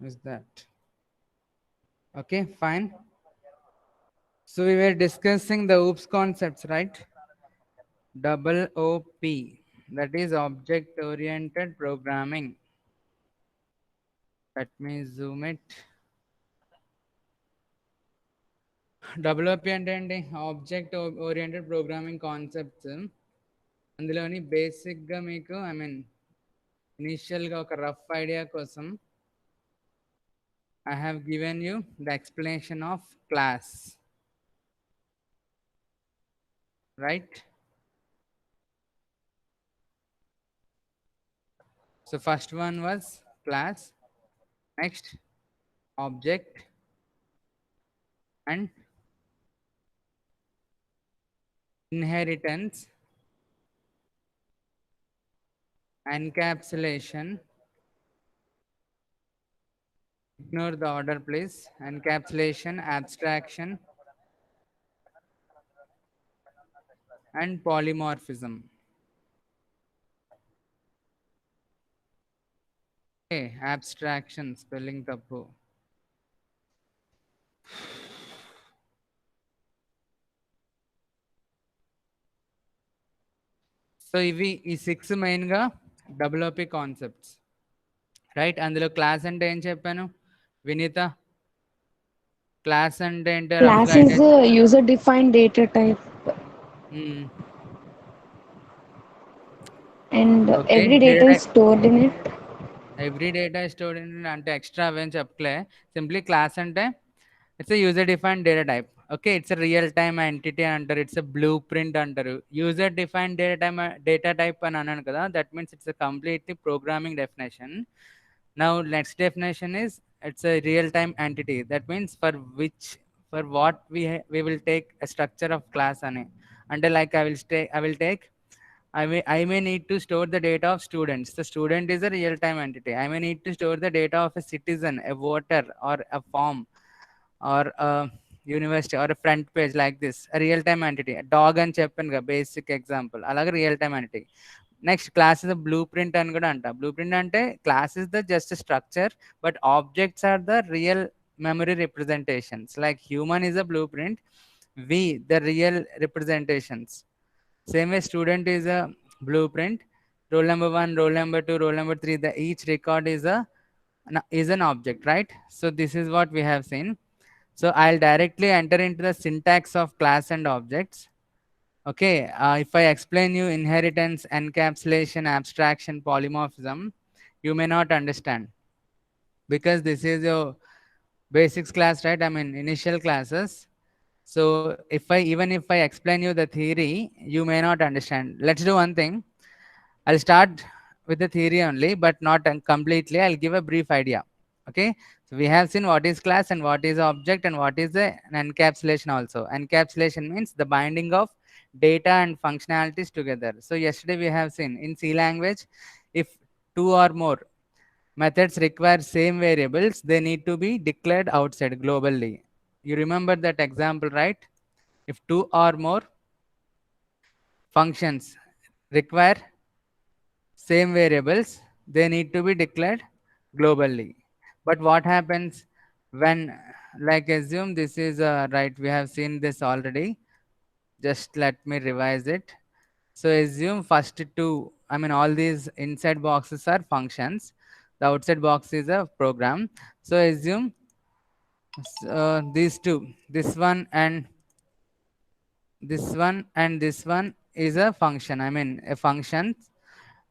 is that. Okay, fine. So we were discussing the OOPS concepts, right? Double OP, that is object oriented programming. Let me zoom it. Double OP అంటే ఏంటి? Object oriented programming concepts. అందులోని బేసిక్గా మీకు ఇనీషియల్గా ఒక rough idea కోసం I have given you the explanation of class, right? So first one was class, next object, and inheritance, encapsulation. Ignore the order, please. Encapsulation, abstraction, and polymorphism. Okay, abstraction, spelling tappu. So ఇవి ఈ 6 మెయిన్గా WP concepts, right? అందులో class అంటే ఏం చెప్పాను Vineeta? Class అంటే ఏంటో Class రఫ్గా is a user defined data type, and okay. every data data is type, stored in it. Every data stored అంటే ఎక్స్ట్రా అవేం చెప్పలే. సింప్లీ క్లాస్ అంటే it's a user defined data type. Okay, it's a real time entity అంటారు, it's a blue print అంటారు. User defined data type అని అన్నాను కదా, that means it's a completely programming definition. Now next definition is it's a real time entity. That means for what we will take a structure of class ane. Until like I may need to store the data of students. The student is a real time entity. I may need to store the data of a citizen, a voter, or a form, or a university, or a front page like this. A real time entity. A dog and చెప్పాను basic example. అలాగే real time entity. Next class is the blueprint అని కూడా అంట. Blueprint అంటే class is the just structure, but objects are the real memory representations. Like human is a blueprint, we the real representations. Same way student is a blueprint, roll number 1, roll number 2, roll number 3, the each record is an object, right? So this is what we have seen. So I'll directly enter into the syntax of class and objects. Okay, if I explain you inheritance, encapsulation, abstraction, polymorphism, you may not understand because this is your basics class, right? I mean initial classes. So even if I explain you the theory, you may not understand. Let's do one thing. I'll start with the theory only, but not completely. I'll give a brief idea. Okay, so we have seen what is class and what is object and what is an encapsulation also. Encapsulation means the binding of data and functionalities together. So yesterday we have seen in C language, if two or more methods require same variables, they need to be declared outside globally. You remember that example, right? If two or more functions require same variables, they need to be declared globally. But what happens when, like assume this is right, we have seen this already. Just let me revise it. So assume first two, I mean all these inside boxes are functions, the outside box is a program. So assume these two, this one and this one is a function, I mean a function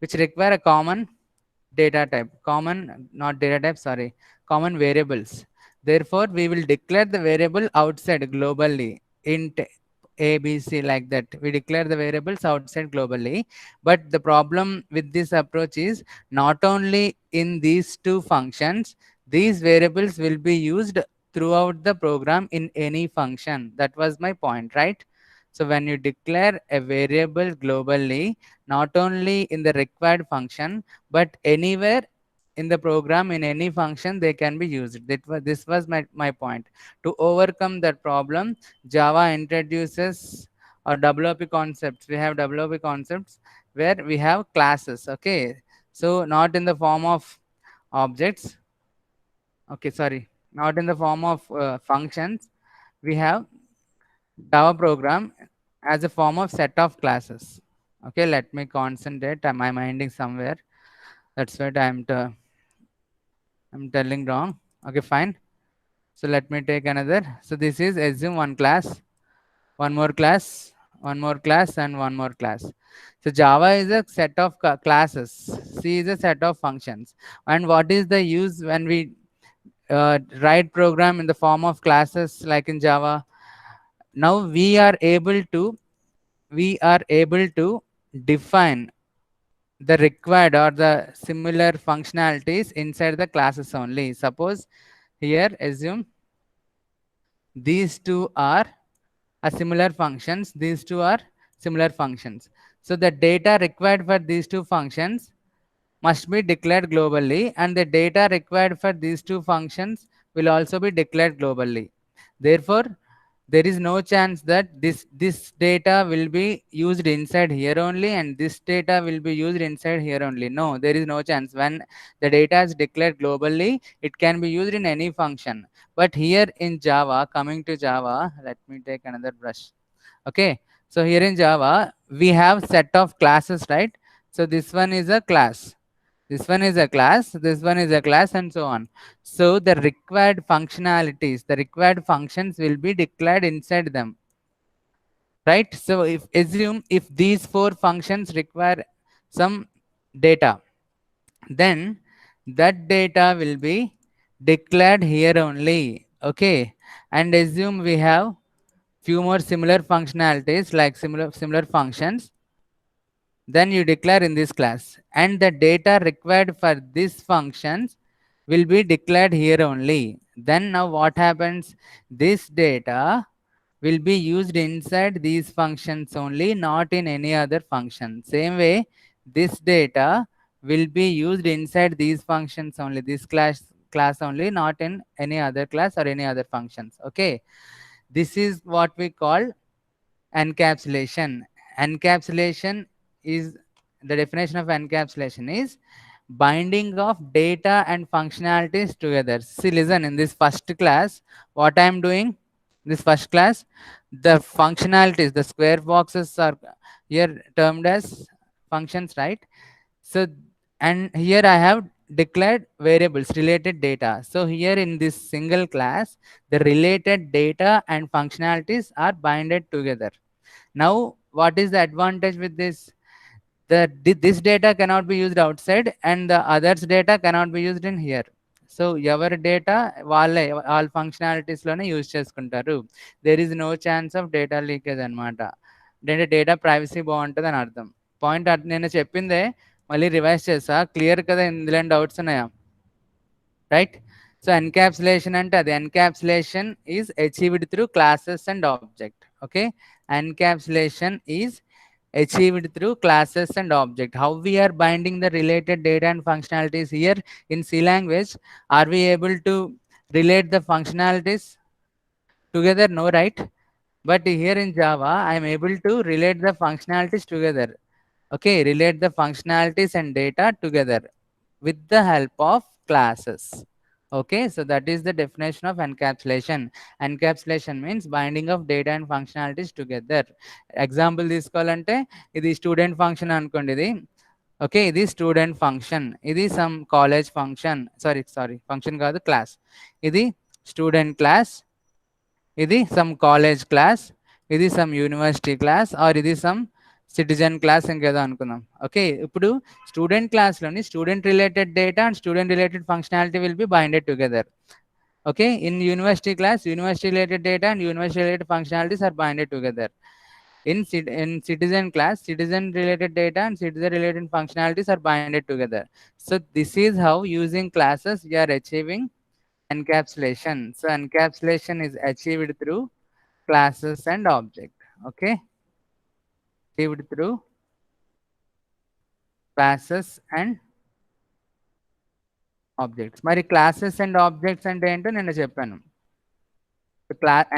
which require a common data type, common, not data type, sorry, common variables. Therefore we will declare the variable outside globally, int ABC, like that. We declare the variables outside globally. But the problem with this approach is not only in these two functions, these variables will be used throughout the program in any function. That was my point, right? So when you declare a variable globally, not only in the required function, but anywhere in the program, in any function, they can be used. This was my point. To overcome that problem, Java introduces or WP concepts. We have WP concepts where we have classes. Okay, so not in the form of objects, Okay, sorry, not in the form of functions. We have Java program as a form of set of classes. Okay, let me concentrate. Am I minding somewhere? That's what I'm telling wrong. Okay, fine. So let me take another. So this is assume one class, one more class, one more class, and one more class. So Java is a set of classes. C is a set of functions. And what is the use when we write program in the form of classes like in Java? Now we are able to define the required or the similar functionalities inside the classes only. Suppose here assume these two are similar functions, these two are similar functions. So the data required for these two functions must be declared globally, and the data required for these two functions will also be declared globally. Therefore, there is no chance that this data will be used inside here only and this data will be used inside here only. No, there is no chance. When the data is declared globally, it can be used in any function. But here in Java, coming to Java, let me take another brush. Okay, so here in Java we have set of classes, right? So this one is a class, this one is a class, this one is a class, and so on. So the required functionalities, the required functions will be declared inside them, right? So if assume if these four functions require some data, then that data will be declared here only. Okay, and assume we have few more similar functionalities like similar functions, then you declare in this class, and the data required for these functions will be declared here only. Then now what happens, this data will be used inside these functions only, not in any other function. Same way, this data will be used inside these functions only, this class only, not in any other class or any other functions. Okay, this is what we call encapsulation. Encapsulation is, the definition of encapsulation is binding of data and functionalities together. See, listen, in this first class, what I am doing, this first class, the functionalities, the square boxes are here termed as functions, right? So, and here I have declared variables, related data. So here in this single class, the related data and functionalities are binded together. Now, what is the advantage with this? This data cannot be used outside and the others data cannot be used in here. So ఎవరి data వాళ్ళే వాళ్ళ functionalities లోనే use చేసుకుంటారు. There is no chance of data leakage అనమాట. అంటే data privacy బాగుంటుంది అని అర్థం. పాయింట్ నేను చెప్పిందే మళ్ళీ రివైజ్ చేసా, క్లియర్ కదా, ఇందులో డౌట్స్ ఉన్నాయా? రైట్. సో ఎన్క్యాప్సులేషన్ అంటే అది, encapsulation is achieved through classes and object. Okay, encapsulation is achieved through classes and object. How we are binding the related data and functionalities here in C language? Are we able to relate the functionalities together? No, right? But here in Java, I am able to relate the functionalities together. Okay, relate the functionalities and data together with the help of classes. Okay, so that is the definition of encapsulation. Encapsulation means binding of data and functionalities together. Example తీసుకోవాలంటే ఇది student function అనుకోండి, ఇది okay, ఇది student function, ఇది some college function, sorry function కాదు, class. ఇది student class, ఇది some college class, ఇది సమ్ యూనివర్సిటీ క్లాస్, ఆర్ ఇది సమ్ సిటిజన్ క్లాస్, ఇంకేదో అనుకుందాం. ఓకే, ఇప్పుడు స్టూడెంట్ క్లాస్లోని student related data and student related functionality will be binded together. Okay, in university class, university related data and university related functionalities are binded together. In citizen class, citizen related data and citizen related functionalities are binded together. So this is how using classes we are achieving encapsulation. So encapsulation is achieved through classes and object. Okay, achieved through classes and objects. మరి classes and objects అంటే ఏంటో నేను చెప్పాను.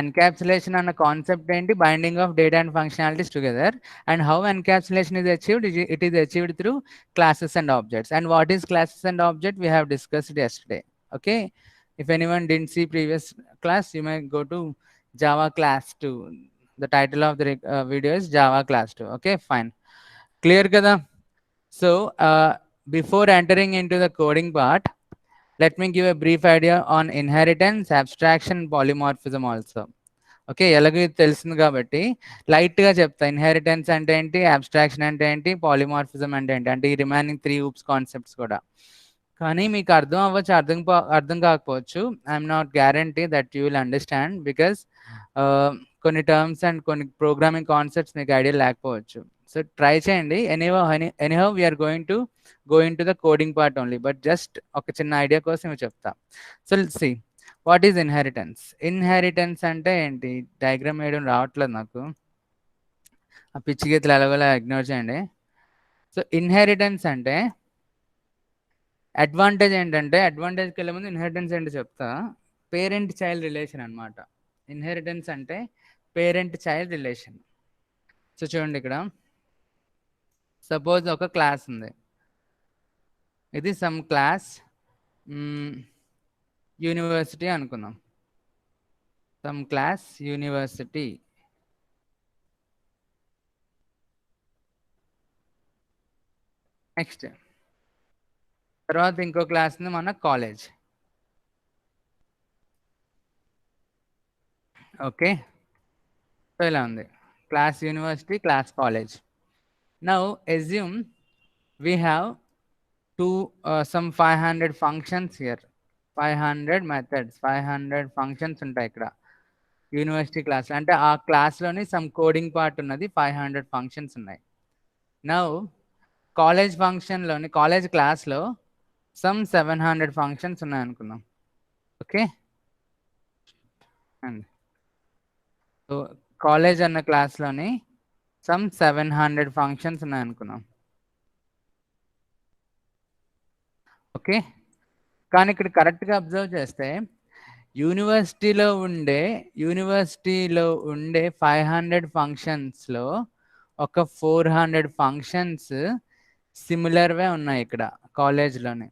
Encapsulation అన్న concept ఏంటి? Binding of data and functionalities together. And how encapsulation is achieved? It is achieved through classes and objects. And what is classes and object? We have discussed yesterday. Okay, If anyone didn't see previous class, you may go to Java class 2. The title of the video is Java class 2. Okay, fine. Clear kada? So before entering into the coding part, let me give a brief idea on inheritance, abstraction, polymorphism also. Okay, ఎలాగో ఇది తెలిసింది కాబట్టి లైట్గా చెప్తా. Inheritance అంటే ఏంటి, abstraction అంటే ఏంటి, పాలిమార్ఫిజం అంటే ఏంటి, అంటే ఈ రిమైనింగ్ 3 ఊప్స్ కాన్సెప్ట్స్ కూడా. కానీ మీకు అర్థం అవ్వచ్చు, అర్థం కాకపోవచ్చు. I'm not guarantee that you will understand, because కొన్ని టర్మ్స్ అండ్ కొన్ని ప్రోగ్రామింగ్ కాన్సెప్ట్స్ మీకు ఐడియా లేకపోవచ్చు. సో ట్రై చేయండి. Anyhow we're going to go into the coding part only, but just ఒక చిన్న ఐడియా కోసం చెప్తా. So see what is inheritance. Inheritance అంటే ఏంటి, డయాగ్రామ్ వేయడం రావట్లేదు నాకు, ఆ పిచ్చి గీతలు ఎలాగోలా ఇగ్నోర్ చేయండి. సో ఇన్హెరిటెన్స్ అంటే అడ్వాంటేజ్ ఏంటంటే, అడ్వాంటేజ్కి వెళ్ళే ముందు ఇన్హెరిటెన్స్ ఏంటి చెప్తా. పేరెంట్ చైల్డ్ రిలేషన్ అనమాట. ఇన్హెరిటెన్స్ అంటే పేరెంట్ చైల్డ్ రిలేషన్. సో చూడండి, ఇక్కడ సపోజ్ ఒక క్లాస్ ఉంది. ఇది సమ్ క్లాస్ యూనివర్సిటీ అనుకుందాం. Some class university. నెక్స్ట్ తర్వాత ఇంకో క్లాస్ ఉంది మన కాలేజ్. ఓకే, సో ఇలా ఉంది class university, class college. Now assume we have some 500 functions here, 500 methods, 500 functions ఉంటాయి ఇక్కడ యూనివర్సిటీ క్లాస్. అంటే ఆ క్లాస్లోని సమ్ కోడింగ్ పార్ట్ ఉన్నది, 500 ఫంక్షన్స్ ఉన్నాయి. నౌ కాలేజ్ ఫంక్షన్లోని, కాలేజ్ క్లాస్లో సమ్ 700 ఫంక్షన్స్ ఉన్నాయి అనుకుందాం. ఓకే, అండ్ సో కాలేజ్ అన్న క్లాస్లోని సమ్ 700 ఫంక్షన్స్ ఉన్నాయి అనుకున్నాం. ఓకే, కానీ ఇక్కడ కరెక్ట్గా అబ్జర్వ్ చేస్తే యూనివర్సిటీలో ఉండే 500 ఫంక్షన్స్లో ఒక 400 ఫంక్షన్స్ సిమిలర్వే ఉన్నాయి ఇక్కడ కాలేజ్లోని.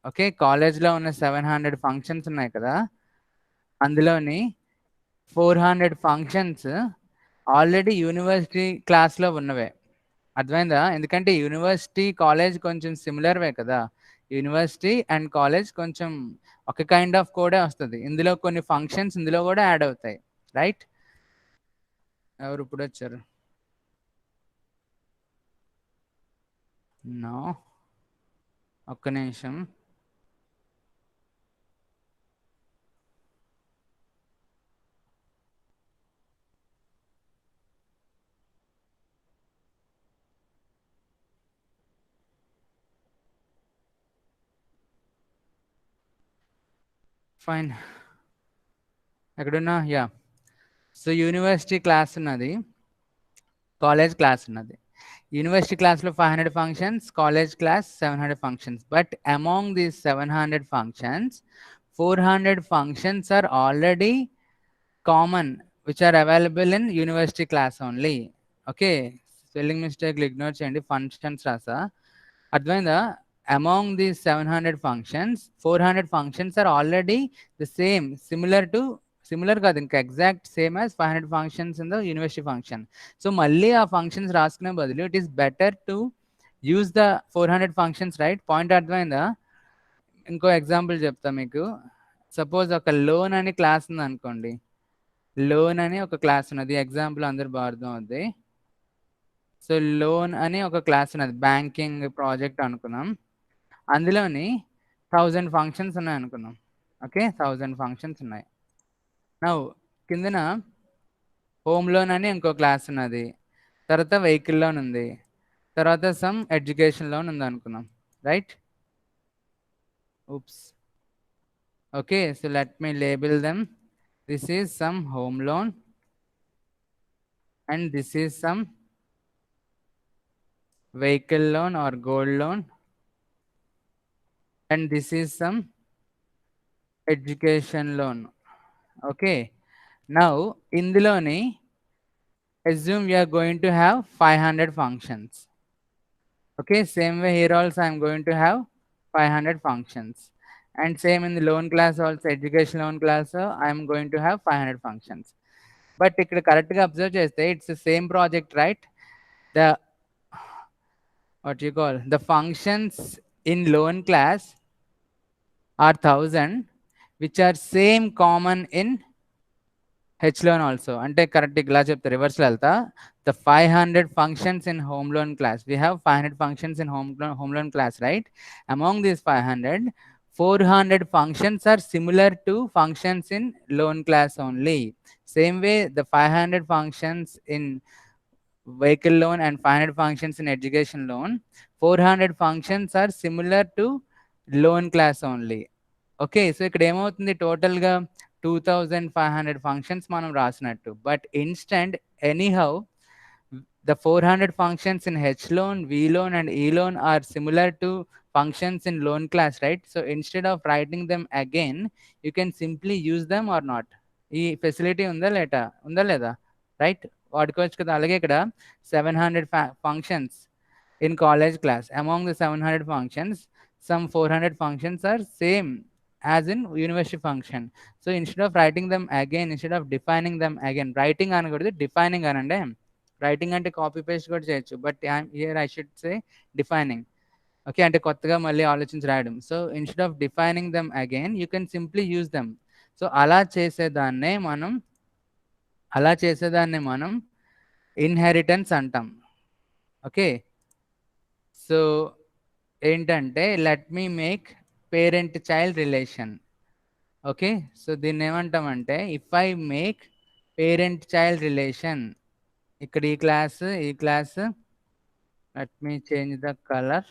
ఓకే, కాలేజ్లో ఉన్న 700 ఫంక్షన్స్ ఉన్నాయి కదా, అందులోని 400 ఫంక్షన్స్ ఆల్రెడీ యూనివర్సిటీ క్లాస్లో ఉన్నవే. అర్థమైందా? ఎందుకంటే యూనివర్సిటీ కాలేజ్ కొంచెం సిమిలర్వే కదా, యూనివర్సిటీ అండ్ కాలేజ్ కొంచెం ఒక కైండ్ ఆఫ్ కోడే వస్తుంది. ఇందులో కొన్ని ఫంక్షన్స్ ఇందులో కూడా యాడ్ అవుతాయి, రైట్? ఎవరు ఇప్పుడు వచ్చారు? నో, ఒక్క నిమిషం. ఫైన్, ఎక్కడున్నా? యా, సో యూనివర్సిటీ క్లాస్ ఉన్నది, కాలేజ్ క్లాస్ ఉన్నది. యూనివర్సిటీ క్లాస్లో 500 functions, college class 700 functions. But among these 700 functions, 400 functions are already common, which are available in university class only. Okay, spelling mistake ignore cheyandi, functions rasa. Advainda, among these 700 functions, 400 functions are already the same, similar కాదు, ఇంకా exact same as 500 functions in the university function. So మళ్ళీ ఆ functions రాసుకునే బదులు it is better to use the 400 functions, right? Point అర్థమైందా? ఇంకో example చెప్తా మీకు. సపోజ్ ఒక లోన్ అని క్లాస్ ఉంది అనుకోండి. లోన్ అని ఒక క్లాస్ ఉన్నది, ఎగ్జాంపుల్ అందరు బాగా అర్థం అవుద్ది. సో లోన్ అని ఒక క్లాస్ ఉన్నది, బ్యాంకింగ్ ప్రాజెక్ట్ అనుకున్నాం. అందులోని 1000 ఫంక్షన్స్ ఉన్నాయి అనుకున్నాం. ఓకే, 1000 ఫంక్షన్స్ ఉన్నాయి. నౌ కిందన హోమ్ లోన్ అని ఇంకో క్లాస్ ఉన్నది, తర్వాత వెహికల్ లోన్ ఉంది, తర్వాత సమ్ ఎడ్యుకేషన్ లోన్ ఉంది అనుకున్నాం, right? oops. Okay, so let me label them. This is some home loan and this is some vehicle loan or gold loan and this is some education loan. Okay, now induloni assume we are going to have 500 functions. Okay, same way here also I am going to have 500 functions. And same in the loan class also, education loan class, I'm going to have 500 functions. But ఇక్కడ కరెక్ట్గా observe చేస్తే it's the same project, right? The what you call the functions in loan class are 1000, which are same common in H loan also. అంటే correct ఇలా చెప్తా, రివర్స్లో వెళ్తా. The 500 functions in home loan class, we have 500 functions in home loan class, right? Among these 500, 400 functions are similar to functions in loan class only. Same way, the 500 functions in vehicle loan and 500 functions in education loan, 400 functions are similar to loan class only. Okay, so ఇక్కడ ఏమవుతుంది, టోటల్గా 2500 functions మనం రాసినట్టు. But instant anyhow the 400 functions in H loan, V loan and E loan are similar to functions in loan class, right? So instead of writing them again, you can simply use them or not. ఈ facility ఉందా లేదా, right? వాడుకోవచ్చు కదా. అలాగే ఇక్కడ 700 functions in college class. Among the 700 functions, some 400 functions are same as in university function. So instead of writing them again, instead of defining them again, writing అనకూడదు, defining అనండి. Writing అంటే copy paste కూడా చేయొచ్చు, but here I should say defining. Okay, అంటే కొత్తగా మళ్ళీ ఆలోచించి రాయడం. So instead of defining them again, you can simply use them. So అలా చేసేదాన్నే మనం ఇన్హెరిటెన్స్ అంటాం. ఓకే, సో ఏంటంటే let me make parent child relation. Okay, so దీన్ని ఏమంటామంటే, if I make parent child relation, ఇక్కడ ఈ class let me change the color.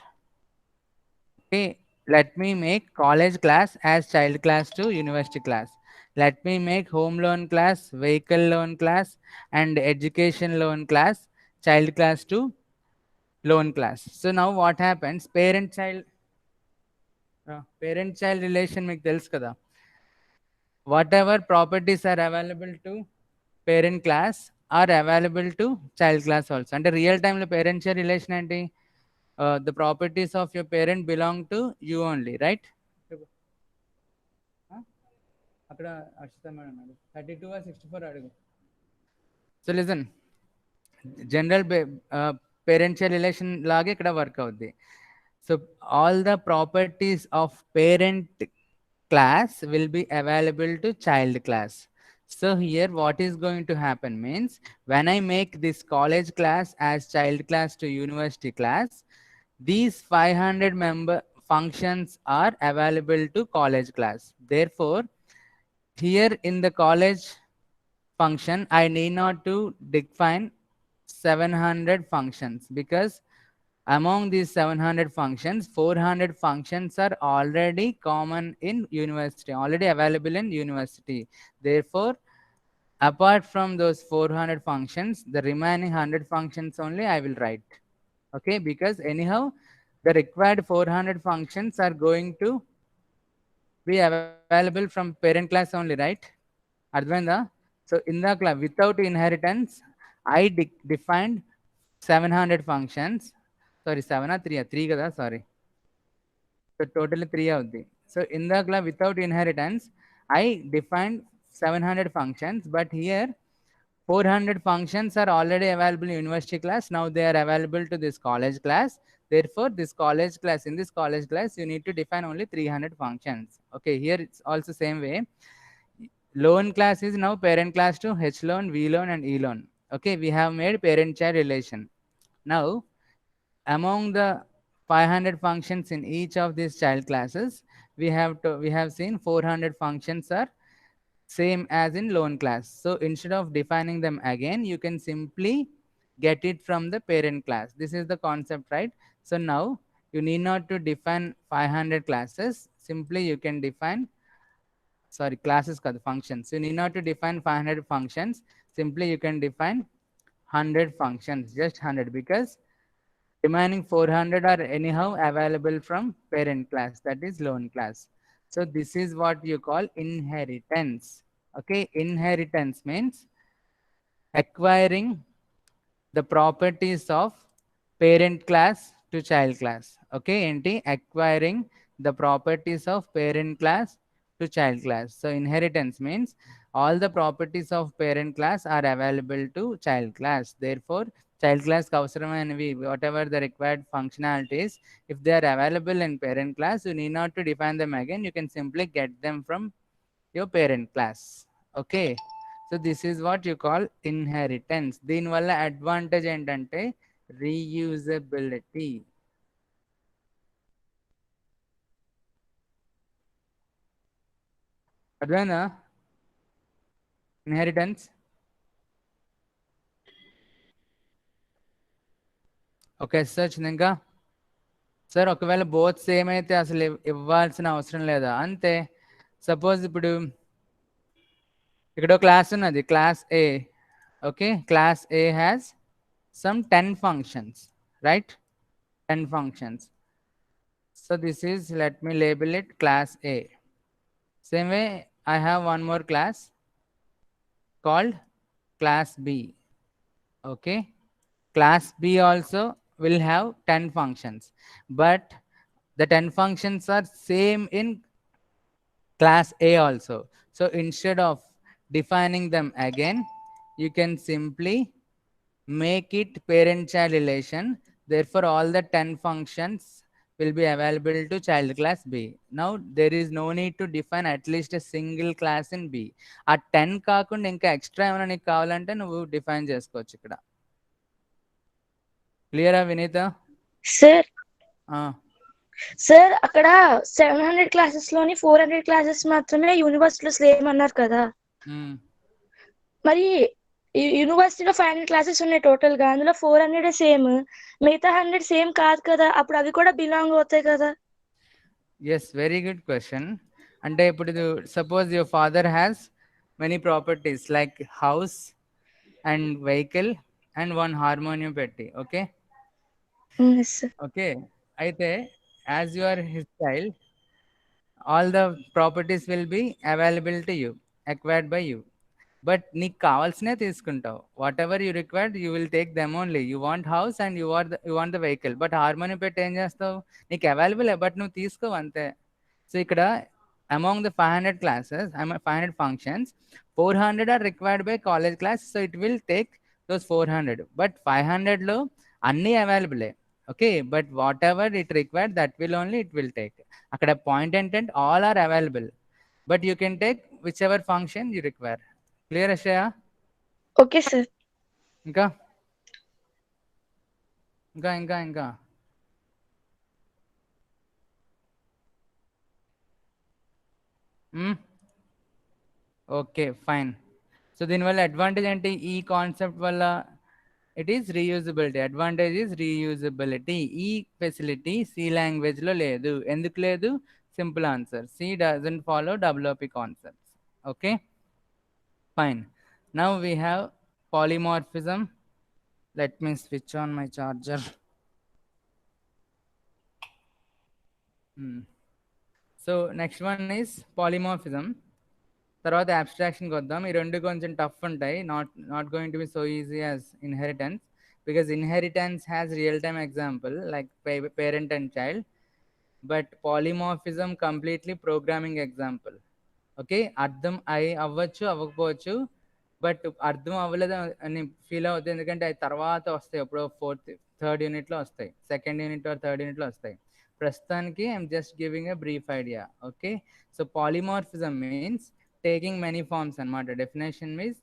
Okay, let me make college class as child class to university class. Let me make home loan class, vehicle loan class and education loan class child class to loan class. So now what happens, parent child relation మీకు తెలుసు కదా. Whatever properties are available to parent class are available to child class also. అంటే real టైంలో parent child relation ఏంటి, the properties of your parent belong to you only, right? అక్కడ Akshita madam 32 or 64 అడుగు. So listen, general parent child relation లాగే ఇక్కడ work అవుద్ది. So all the properties of parent class will be available to child class. So here what is going to happen means, when I make this college class as child class to university class, these 500 member functions are available to college class. Therefore, here in the college function, I need not to define 700 functions, because among these 700 functions, 400 functions are already common in university, already available in university. Therefore, apart from those 400 functions, the remaining 100 functions only I will write. Okay, because anyhow the required 400 functions are going to be available from parent class only, right? అర్థమైందా? So ఇందాక without inheritance I defined 700 functions. Sorry 7 3 కదా, sorry. So total 3 అవుద్ది. So ఇందాకలా without inheritance I defined 700 functions, but here 400 functions are already available in university class. Now they are available to this college class. Therefore, in this college class, you need to define only 300 functions. Okay, here it's also same way. Loan class is now parent class to H loan, V loan and E loan. Okay, we have made parent child relation. Now, among the 500 functions in each of these child classes, we have seen 400 functions are same as in loan class. So instead of defining them again, you can simply get it from the parent class. This is the concept, right? So now you need not to define 500 classes. Simply you can define, sorry, classes ka functions. You need not to define 500 functions. Simply you can define 100 functions, just 100, because remaining 400 are anyhow available from parent class, that is loan class. So this is what you call inheritance. Okay, inheritance means acquiring the properties of parent class to child class. Okay, enti acquiring the properties of parent class to child class. So inheritance means all the properties of parent class are available to child class. Therefore, child class avasaramainivi, whatever the required functionalities, if they are available in parent class, you need not to define them again. You can simply get them from your parent class. Okay. So this is what you call inheritance. దీనివల్ల advantage ఏంటంటే reusability. అర్థమైందా? Inheritance. Okay, sir వచ్చింది ఇంకా. Sir ఒకవేళ both same అయితే అసలు ఇవ్వాల్సిన అవసరం లేదా? అంతే. సపోజ్ ఇప్పుడు ఇక్కడ క్లాస్ ఉన్నది, class A. Okay, class A has some 10 functions, right? 10 functions. So this is, let me label it class A. Same way, I have one more class called class B. Okay, class B also will have 10 functions, but the 10 functions are same in class A also. So instead of defining them again, you can simply make it parent child relation. Therefore all the 10 functions will be available to child class B. Now there is no need to define at least a single class in B. ఆ 10 కాకుండా ఇంకా extra ఏమైనా నీకు కావాలంటే నువ్వు define చేసుకోవచ్చు ఇక్కడ. క్లియరా వినీత? సార్ సార్ అక్కడ 700 క్లాసెస్ లోని 400 క్లాసెస్ మాత్రమే యూనివర్సిటీలో సేమ్ అన్నారు కదా. మరి యూనివర్సిటీలో 500 క్లాసెస్ ఉన్నాయి టోటల్ గా, అందులో 400 సేమ్, మిగతా 100 సేమ్ కాదు కదా, అప్పుడు అవి కూడా బిలాంగ్ అవుతాయి కదా. Yes, very good question. అంటే ఇప్పుడు suppose your father has many properties like house and vehicle and one harmonium పెట్టి. ఓకే ఓకే, అయితే as you are his child, all the properties will be available to you, acquired by you. But నీకు కావాల్సినవి తీసుకుంటావు. What ever you required you will take them only. You want house and you want the vehicle, but harmonium పెట్టి ఏం చేస్తావు? నీకు available, but నువ్వు తీసుకోవు అంతే. సో ఇక్కడ among the 500 classes, 500 functions, 400 are required by college class, so it will take those 400. But 500లో అన్నీ అవైలబులే. Okay, but whatever it required that will only it will take. అక్కడ పాయింట్ ఏంటంటే all are available, but you can take whichever function you require. Clear Akshaya? Okay sir. ఇంకా ఇంకా ఇంకా ఇంకా okay, fine. So దీనివల్ల advantage ఏంటి? ఈ concept వల్ల it is reusability. Advantage is reusability. ఈ ఫెసిలిటీ సి లాంగ్వేజ్లో లేదు. ఎందుకు లేదు? Simple answer, C doesn't follow WOP concepts. Okay, fine. Now we have polymorphism. Let me switch on my charger. So next one is polymorphism. తర్వాత అబ్స్ట్రాక్షన్కి వద్దాం. ఈ రెండు కొంచెం టఫ్ ఉంటాయి. Not going to be so easy as inheritance, because inheritance has real time example like parent and child, but polymorphism completely programming example. Okay, అర్థం అవ్వచ్చు, అవ్వకపోవచ్చు, but అర్థం అవ్వలేదు అని ఫీల్ అవుతుంది, ఎందుకంటే అవి తర్వాత వస్తాయి, ఎప్పుడో థర్డ్ యూనిట్లో వస్తాయి, సెకండ్ యూనిట్ ఆర్ థర్డ్ యూనిట్లో వస్తాయి. ప్రస్తుతానికి I'm just giving a brief idea. Okay, so polymorphism means taking many forms అనమాట. Definition means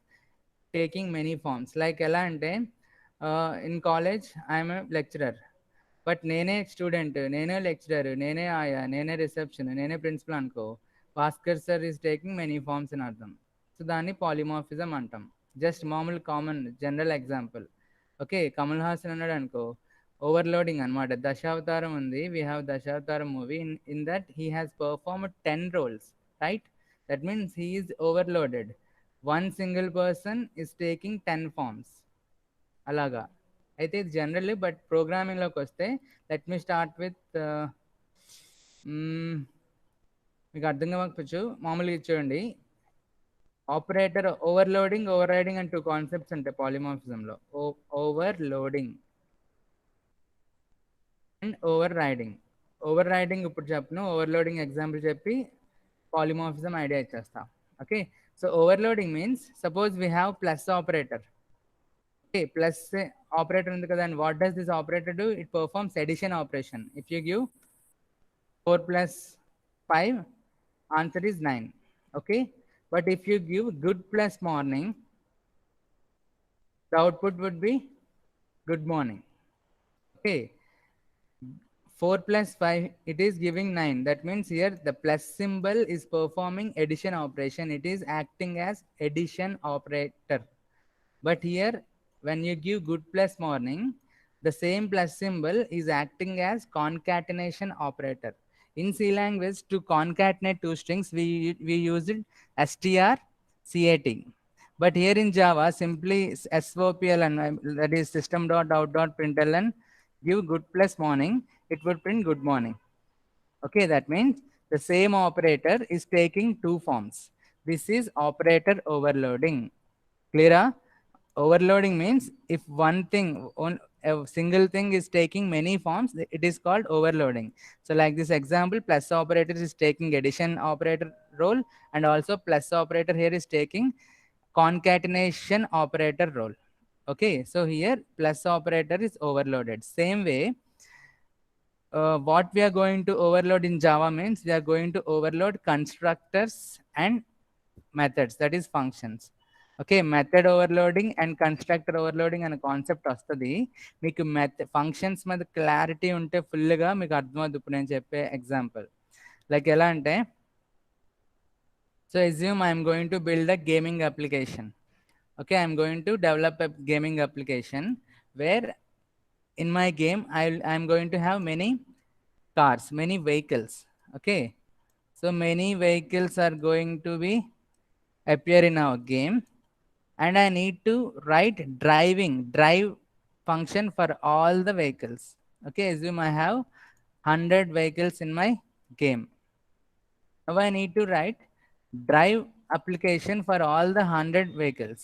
taking many forms. Like ఎలా అంటే in college I'm a lecturer, but నేనే స్టూడెంట్, నేనే లెక్చరర్, నేనే ఆయా, నేనే రిసెప్షన్, నేనే ప్రిన్సిపల్ అనుకో, Bhaskar sir is taking many forms అని అర్థం. సో దాన్ని పాలిమార్ఫిజం అంటాం. జస్ట్ మామూలు common general example. Okay, Kamal Haasan అన్నాడు అనుకో, ఓవర్లోడింగ్ అనమాట. దశావతారం ఉంది, we have Dasavatharam movie, in that he has performed 10 roles, right? That means he is overloaded. One single person is taking 10 forms అలాగా. అయితే ఇది జనరల్లీ, బట్ ప్రోగ్రామింగ్లోకి వస్తే లెట్ మీ స్టార్ట్ విత్, మీకు అర్థం కావచ్చు, మామూలుగా ఇచ్చేయండి. Operator overloading, overriding and 2 concepts ఉంటాయి పాలిమార్ఫిజంలో. Overloading and overriding. overriding ఇప్పుడు చెప్పను, overloading example చెప్పి polymorphism idea ఇచ్చేస్తా. Okay, so overloading means suppose we have plus operator. Okay, plus operator ఉంది కదా, and what does this operator do? It performs addition operation. If you give 4 plus 5, answer is 9. Okay, but if you give good plus morning, the output would be good morning. Okay, 4 plus 5, it is giving 9. That means here the plus symbol is performing addition operation. It is acting as addition operator. But here when you give good plus morning, the same plus symbol is acting as concatenation operator. In C language, to concatenate two strings, we use it strcat. But here in Java, simply SOPL, and that is system.out.println, give good plus morning, it would print good morning. Okay, that means the same operator is taking two forms. This is operator overloading. Clear? Overloading means if one thing, a single thing is taking many forms, it is called overloading. So like this example, plus operator is taking addition operator role, and also plus operator here is taking concatenation operator role. Okay, so here plus operator is overloaded. Same way, what we are going to overload in Java means we are going to overload constructors and methods, that is functions. Okay, method overloading and constructor overloading అనే concept వస్తుంది. మీకు functions మీద clarity ఉంటే ఫుల్గా మీకు అర్థమవుతుంది ఇప్పుడు నేను చెప్పే ఎగ్జాంపుల్. లైక్ ఎలా అంటే, so assume I am going to build a gaming application. Okay, I am going to develop a gaming application where in my game I am going to have many cars, many vehicles. Okay, so many vehicles are going to be appear in our game, and I need to write drive function for all the vehicles. Okay, assume I have 100 vehicles in my game. Now I need to write drive application for all the 100 vehicles.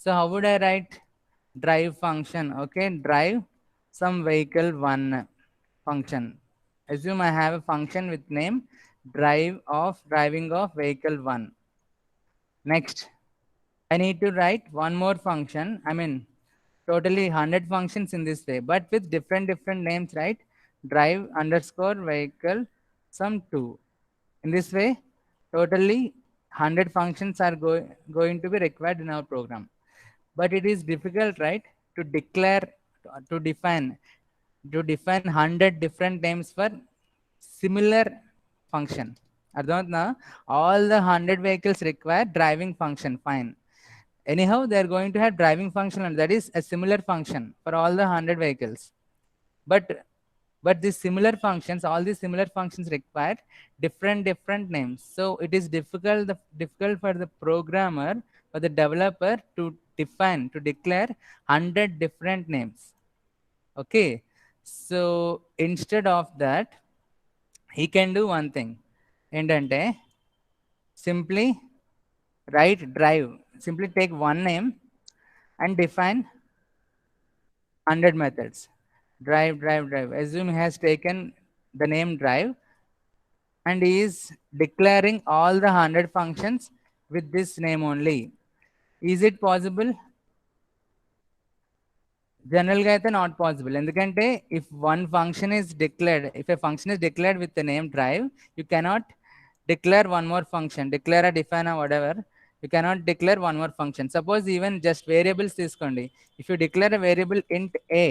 So how would I write drive function? Okay, drive some vehicle 1 function. Assume I have a function with name driving of vehicle 1. Next, I need to write one more function. I mean, totally 100 functions in this way, but with different names, right? Drive underscore vehicle some 2. In this way, totally 100 functions are going to be required in our program. But it is difficult, right, to declare, to define 100 different names for similar function. Now, all the 100 vehicles require driving function, fine. Anyhow, they are going to have driving function, and that is a similar function for all the 100 vehicles. But these similar functions, all these similar functions require different names. So it is difficult for the programmer or the developer to declare 100 different names. Okay, so instead of that, he can do one thing. Endante simply write drive, simply take one name and define 100 methods. Drive. Assume he has taken the name drive and he is declaring all the 100 functions with this name only. Is it possible? Generally, it's not possible. Endukante if one function is declared, if a function is declared with the name drive, you cannot declare one more function, declare a define or whatever. You cannot declare one more function. Suppose even just variables తీసుకోండి. If you declare a variable int a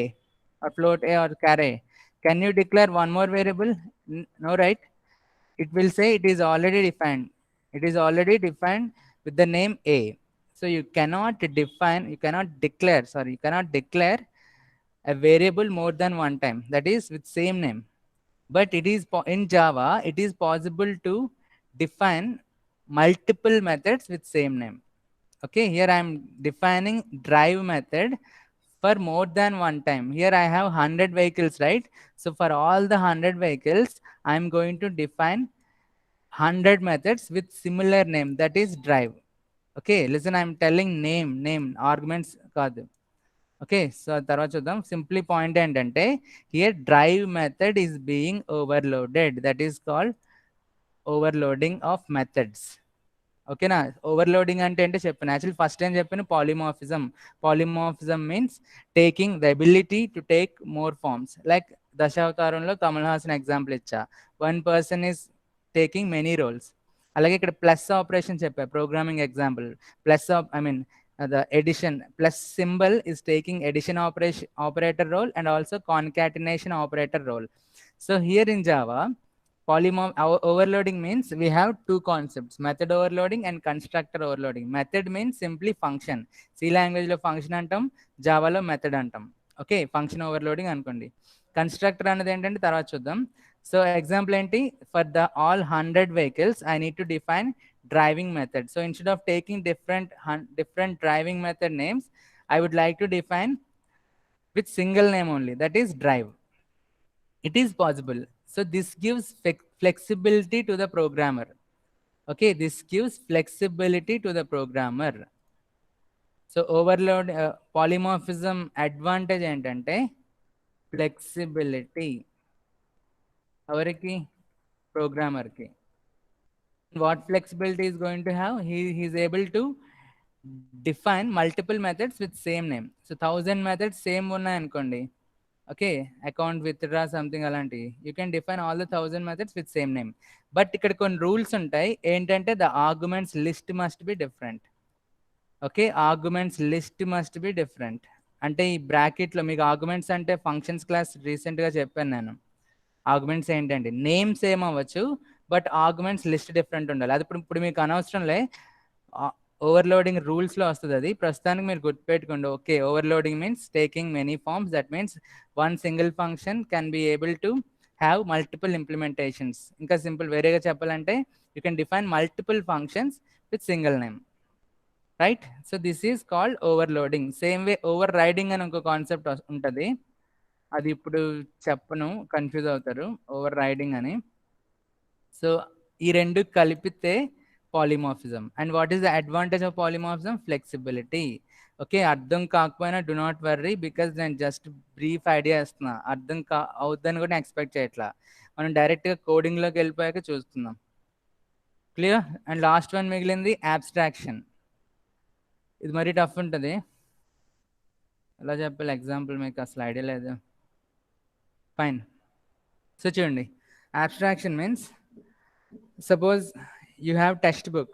or float a or carry, can you declare one more variable? No, right? It will say it is already defined. It is already defined with the name a. So you cannot declare a variable more than one time, that is with same name. But it is in Java, it is possible to define multiple methods with same name. Okay, here I am defining drive method for more than one time. Here I have 100 vehicles, right? So for all the 100 vehicles, I am going to define 100 methods with similar name, that is drive. Okay, listen, I am telling name arguments kaadu. Okay, so తర్వాత చూద్దాం. Simply point ఏంటంటే here drive method is being overloaded, that is called overloading of methods. ఓకేనా, overloading అంటే ఏంటో చెప్పాను. Actually first ఏం చెప్పాను, polymorphism. Polymorphism means taking the ability to take more forms. Like దశావతారంలో కమల్ హాసన్ ఎగ్జాంపుల్ ఇచ్చా, one person is taking many roles. అలాగే ఇక్కడ ప్లస్ ఆపరేషన్ చెప్పా, programming example. Plus I mean the addition plus symbol is taking addition operation operator role and also concatenation operator role. So here in Java, overloading means we have two concepts, method overloading and constructor overloading. Method means simply function. C language lo function antam, Java lo method antam. Okay, function overloading అనుకోండి. Constructor అనేది ఏంటంటే తర్వాత చూద్దాం. So example ఏంటి, for the all 100 vehicles I need to define driving method. So instead of taking different driving method names, I would like to define with single name only, that is drive. It is possible. So this gives flexibility to the programmer. Okay, this gives flexibility to the programmer. So overload polymorphism advantage ఏంటంటే flexibility ఎవరికి, programmer ki. What flexibility is going to have, he is able to define multiple methods with same name. So 1000 methods same ఉన్నాయి అనుకోండి, okay, account withdraw something అలాంటి, you can define all the 1000 methods with same name. But ఇక్కడ కొన్ని rules ఉంటాయి ఏంటంటే, the arguments list must be different. Okay, arguments list must be different. అంటే ఈ బ్రాకెట్లో మీకు ఆర్గ్యుమెంట్స్ అంటే ఫంక్షన్స్ క్లాస్ రీసెంట్గా చెప్పాను నేను. ఆర్గ్యుమెంట్స్ ఏంటంటే నేమ్స్ సేమ్ అవ్వచ్చు, బట్ ఆర్గ్యుమెంట్స్ లిస్ట్ డిఫరెంట్ ఉండాలి. అది ఇప్పుడు మీకు అనవసరంలే, ఓవర్లోడింగ్ రూల్స్లో వస్తుంది అది. ప్రస్తుతానికి మీరు గుర్తుపెట్టుకోండి. Okay, overloading means taking many forms. That means one single function can be able to have multiple implementations. ఇంకా సింపుల్ వేరేగా చెప్పాలంటే, you can define multiple functions with single name, right? So this is called overloading. Same way overriding అని ఒక concept ఉంటుంది, అది ఇప్పుడు చెప్పను, confuse అవుతారు ఓవర్ రైడింగ్ అని. సో ఈ రెండు కలిపితే polymorphism. And what is the advantage of polymorphism? Flexibility. Okay, అర్థం కాకపోయినా డు నాట్ వర్రీ, బికాజ్ నేను జస్ట్ బ్రీఫ్ ఐడియా ఇస్తున్నా. అర్థం అవుద్దని కూడా నేను ఎక్స్పెక్ట్ చేయట్లా. మనం డైరెక్ట్గా కోడింగ్లోకి వెళ్ళిపోయాక చూస్తున్నాం. క్లియర్? అండ్ లాస్ట్ వన్ మిగిలింది అబ్స్ట్రాక్షన్. ఇది మరీ టఫ్ ఉంటుంది, ఎలా చెప్పాలి ఎగ్జాంపుల్ మీకు అసలు ఐడియా లేదు. ఫైన్. సో చూడండి, abstraction means, suppose you have textbook,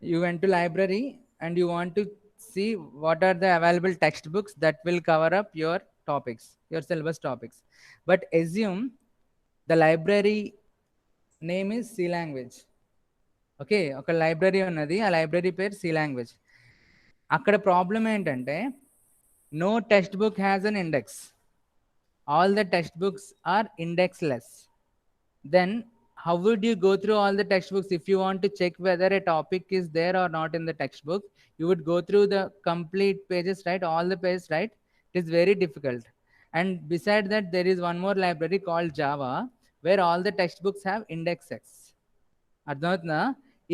you went to library and you want to see what are the available textbooks that will cover up your topics, your syllabus topics. But assume the library name is C language. Okay, ఒక library ఉన్నది, ఆ library పేరు C language. అక్కడ problem ఏంటంటే, no textbook has an index, all the textbooks are indexless. Then how would you go through all the textbooks? If you want to check whether a topic is there or not in the textbook, you would go through the complete pages, right? All the pages, right? It is very difficult. And beside that, there is one more library called Java, where all the textbooks have index X. Ardhamatna?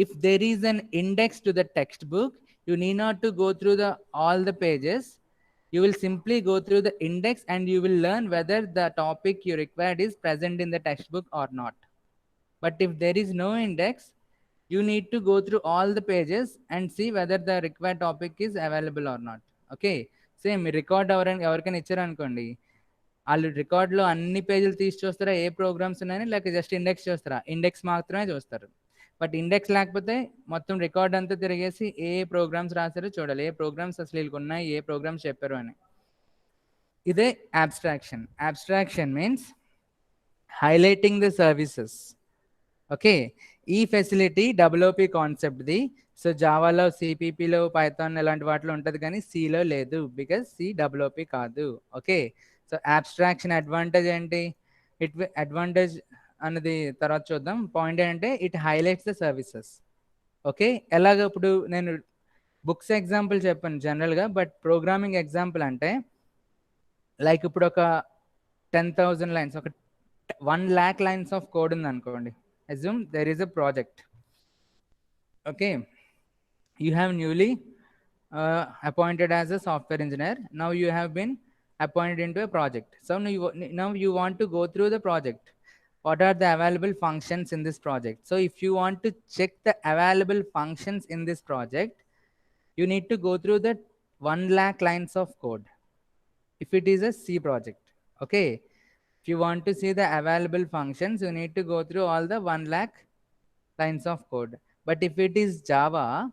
If there is an index to the textbook, you need not to go through all the pages. You will simply go through the index and you will learn whether the topic you required is present in the textbook or not. But if there is no index, you need to go through all the pages and see whether the required topic is available or not. Okay, same record ఎవరికైనా ఇచ్చారనుకోండి, వాళ్ళు రికార్డులో అన్ని పేజీలు తీసి చూస్తారా ఏ programmes ఉన్నాయని, లేక జస్ట్ ఇండెక్స్ చూస్తారా? ఇండెక్స్ మాత్రమే చూస్తారు. బట్ ఇండెక్స్ లేకపోతే మొత్తం రికార్డ్ అంతా తిరిగేసి ఏ ప్రోగ్రామ్స్ రాశారో చూడాలి, ఏ ప్రోగ్రామ్స్ అసలు వీళ్ళకి ఉన్నాయి, ఏ ప్రోగ్రామ్స్ చెప్పారు అని. ఇదే abstraction. Abstraction means highlighting the services. Okay, ఈ ఫెసిలిటీ డబ్ల్యూపీ కాన్సెప్ట్ది. సో జావాలో, సిపిపిలో, పైథాన్ ఇలాంటి వాటిలో ఉంటుంది, కానీ సిలో లేదు, బికాజ్ సి డబ్ల్యూపీ కాదు. ఓకే, సో అబ్స్ట్రాక్షన్ అడ్వాంటేజ్ ఏంటి? అడ్వాంటేజ్ అన్నది తర్వాత చూద్దాం. పాయింట్ ఏంటంటే it highlights the services. Okay, ఎలాగ ఇప్పుడు నేను బుక్స్ ఎగ్జాంపుల్ చెప్పాను జనరల్గా, బట్ ప్రోగ్రామింగ్ ఎగ్జాంపుల్ అంటే లైక్ ఇప్పుడు ఒక 10,000 లైన్స్, ఒక 1 lakh lines of code ఉంది అనుకోండి. Assume there is a project. Okay, you have newly appointed as a software engineer. Now you have been appointed into a project. So now you want to go through the project. What are the available functions in this project? So if you want to check the available functions in this project, you need to go through the 1 lakh lines of code if it is a C project. Okay, if you want to see the available functions, you need to go through all the 1 lakh lines of code. But if it is Java,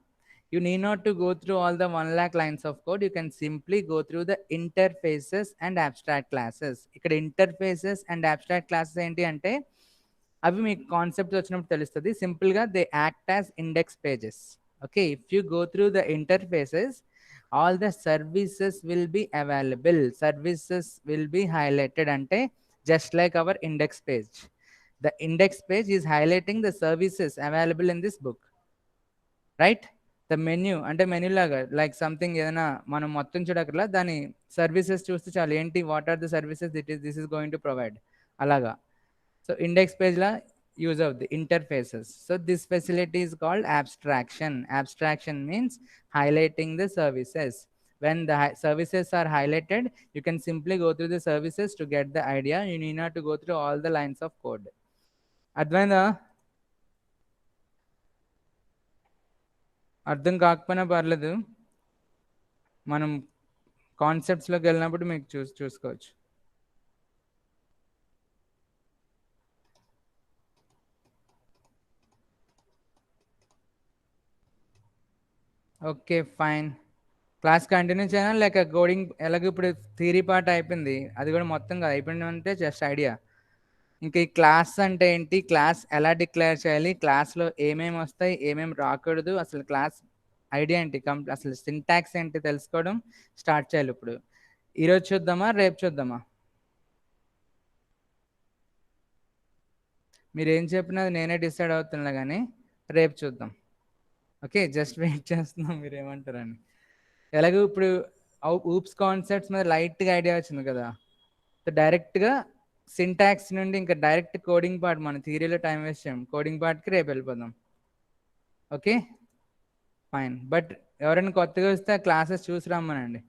you need not to go through all the 1 lakh lines of code. You can simply go through the interfaces and abstract classes. ఇక్కడ interfaces and abstract classes ఏంటి అంటే అవి మీకు concept వచ్చినప్పుడు తెలుస్తుంది. సింపుల్గా they act as index pages. Okay, if you go through the interfaces, all the services will be available. Services will be highlighted ante just like our index page. The index page is highlighting the services available in this book, right? The menu అంటే menu లాగా, like something ఏదైనా మనం మొత్తం చూడకర్లా, దాని services చూస్తే చాలు ఏంటి what are the services this is going to provide అలాగా. సో ఇండెక్స్ పేజ్లా use of the interfaces. So this facility is called abstraction. Abstraction means highlighting the services. When the services are highlighted, you can simply go through the services to get the idea. You need not to go through all the lines of code. అర్థమైందా? అర్థం కాకపోయినా పర్లేదు, మనం కాన్సెప్ట్స్లోకి వెళ్ళినప్పుడు మీకు చూసుకోవచ్చు. Okay fine. Class continue చేయనా లేక కోడింగ్ ఎలాగో ఇప్పుడు థియరీ పార్ట్ అయిపోయింది, అది కూడా మొత్తం అయిపోయింది అంటే జస్ట్ ఐడియా. ఇంకా ఈ క్లాస్ అంటే ఏంటి, క్లాస్ ఎలా డిక్లేర్ చేయాలి, క్లాస్లో ఏమేమి వస్తాయి ఏమేమి రాకూడదు, అసలు క్లాస్ ఐడియా ఏంటి, అసలు సింటాక్స్ ఏంటి తెలుసుకోవడం స్టార్ట్ చేయాలి. ఇప్పుడు ఈరోజు చూద్దామా రేపు చూద్దామా? మీరు ఏం చెప్పినా నేనే డిసైడ్ అవుతున్నా కానీ రేపు చూద్దాం. ఓకే, జస్ట్ వెయిట్ చేస్తున్నాం మీరు ఏమంటారని. ఎలాగో ఇప్పుడు ఊప్స్ కాన్సెప్ట్స్ మీద లైట్గా ఐడియా వచ్చింది కదా, సో డైరెక్ట్గా సింటాక్స్ నుండి ఇంకా డైరెక్ట్ కోడింగ్ పార్ట్, మన థియరీలో టైం వేస్ట్ చేయం, కోడింగ్ పార్ట్కి రేపు వెళ్ళిపోదాం. Okay fine. బట్ ఎవరైనా కొత్తగా వస్తే క్లాసెస్ చూసి రమ్మనండి.